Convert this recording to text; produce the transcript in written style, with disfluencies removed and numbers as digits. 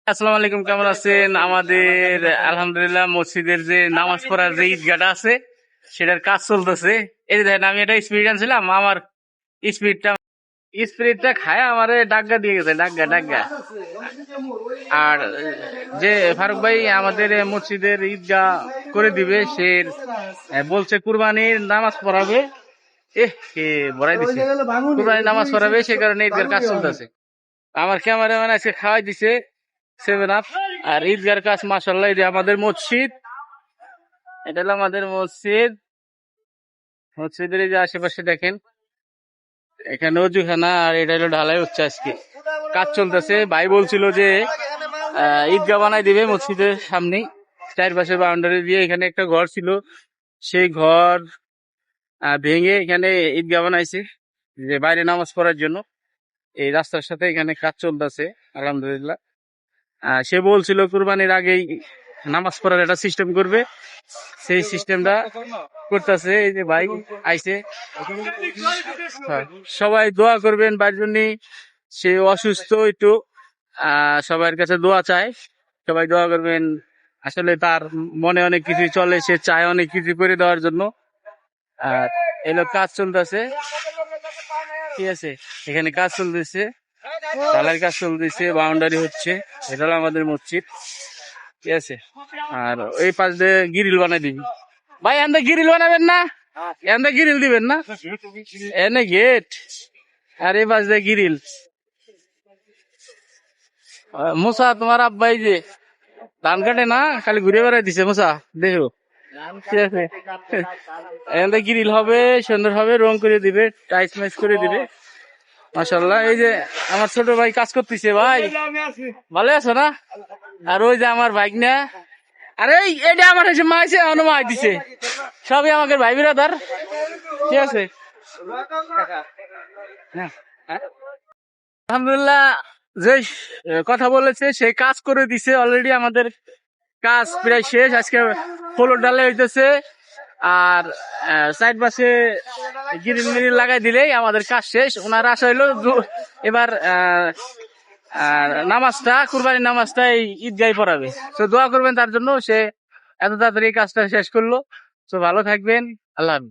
আসসালামু আলাইকুম, কেমন আছেন? আমাদের আলহামদুলিল্লাহ মসজিদের যে নামাজ পড়ার যে ঈদগাহটা আছে সেটার কাজ চলতেছে। এই যে দেখেন, আমি একটা স্পিরিট আনছিলাম, আমার স্পিরিটটা স্পিরিটটা খায় আমারে ডাগ্গা দিয়ে গেছে, ডাগ্গা ডাগ্গা। আর যে ফারুক ভাই আমাদের মসজিদের ঈদগাহ করে দিবে, সে বলছে কুরবানির নামাজ পড়াবে। কে বড়াই দিছে, কুরবানির নামাজ পড়াবে, সে কারণে ঈদগার কাজ চলতেছে। আমার ক্যামেরাম্যান আজকে খাওয়াই দিছে 7 আপ। আর ঈদগার কাজ মাশাআল্লাহ, এই যে আমাদের মসজিদ, এটা হলো আমাদের মসজিদ। মসজিদের এই যে আশেপাশে দেখেন, এখানে অজুখানা, আর এটা হলো ঢালাই হচ্ছে, আজকে কাজ চলতেছে। ভাই বলছিল যে ঈদগাহ বানাই দিবে মসজিদের সামনে, চারপাশে বাউন্ডারি দিয়ে। এখানে একটা ঘর ছিল, সেই ঘর ভেঙে এখানে ঈদগাহ বানাইছে, যে বাইরে নামাজ পড়ার জন্য। এই রাস্তার সাথে এখানে কাজ চলতেছে আলহামদুলিল্লাহ। সে বলছিল কুরবানির আগেই নামাজ পড়ার একটা সিস্টেম করবে, সেই সিস্টেমটা করতেছে। এই যে ভাই আইছে, সবাই দোয়া করবেন ভাইয়ের জন্য। সে অসুস্থ একটু, সবার কাছে দোয়া চায়, সবাই দোয়া করবেন। আসলে তার মনে অনেক কিছু চলে, সে চায় অনেক কিছু করে দেওয়ার জন্য। আর এলো কাজ চলতেছে, ঠিক আছে, এখানে কাজ চলতেছে, ঢালাইয়ের কাজ চলতেছে, বাউন্ডারি হচ্ছে। এটা হলো আমাদের মসজিদ, ঠিক আছে। আর ওই পাশ দিয়ে গিরিল বানাই দিবি ভাই, এনে গিরিল বানাবেন না, এনে গিরিল দিবেন না, এনে গেট, আর এই পাশ দিয়ে গিরিল। মুসা, তোমার আব্বাই যে ধান কাটে না, খালি ঘুরে বেড়াই দিছে মুসা, দেখো, ঠিক আছে। এনে গিরিল হবে, সুন্দর হবে, রং করে দিবে, টাইস মাইস করে দিবে মাশাআল্লাহ। এই যে আমার ছোট ভাই কাজ করতেছে। ভাই ভালো আছো না? আর ওই যে আমার বাইক না, আরে এটা আমার এসে মাইছে, মাই দিছে, সবই আমাকে ভাই বিরাদার, ঠিক আছে। আলহামদুলিল্লাহ, যে কথা বলেছে সে কাজ করে দিছে অলরেডি। আমাদের কাজ প্রায় শেষ, আজকে ফ্লোর ডালে হইতেছে। আর সাইড পাশে গিরিল মিরিল লাগাই দিলেই আমাদের কাজ শেষ। ওনার আশা হইলো এবার নামাজটা, কুরবানির নামাজটা এই ঈদগাহে পড়াবে। তো দোয়া করবেন তার জন্য, সে এত তাড়াতাড়ি কাজটা শেষ করলো। তো ভালো থাকবেন, আল্লাহ হাফেজ।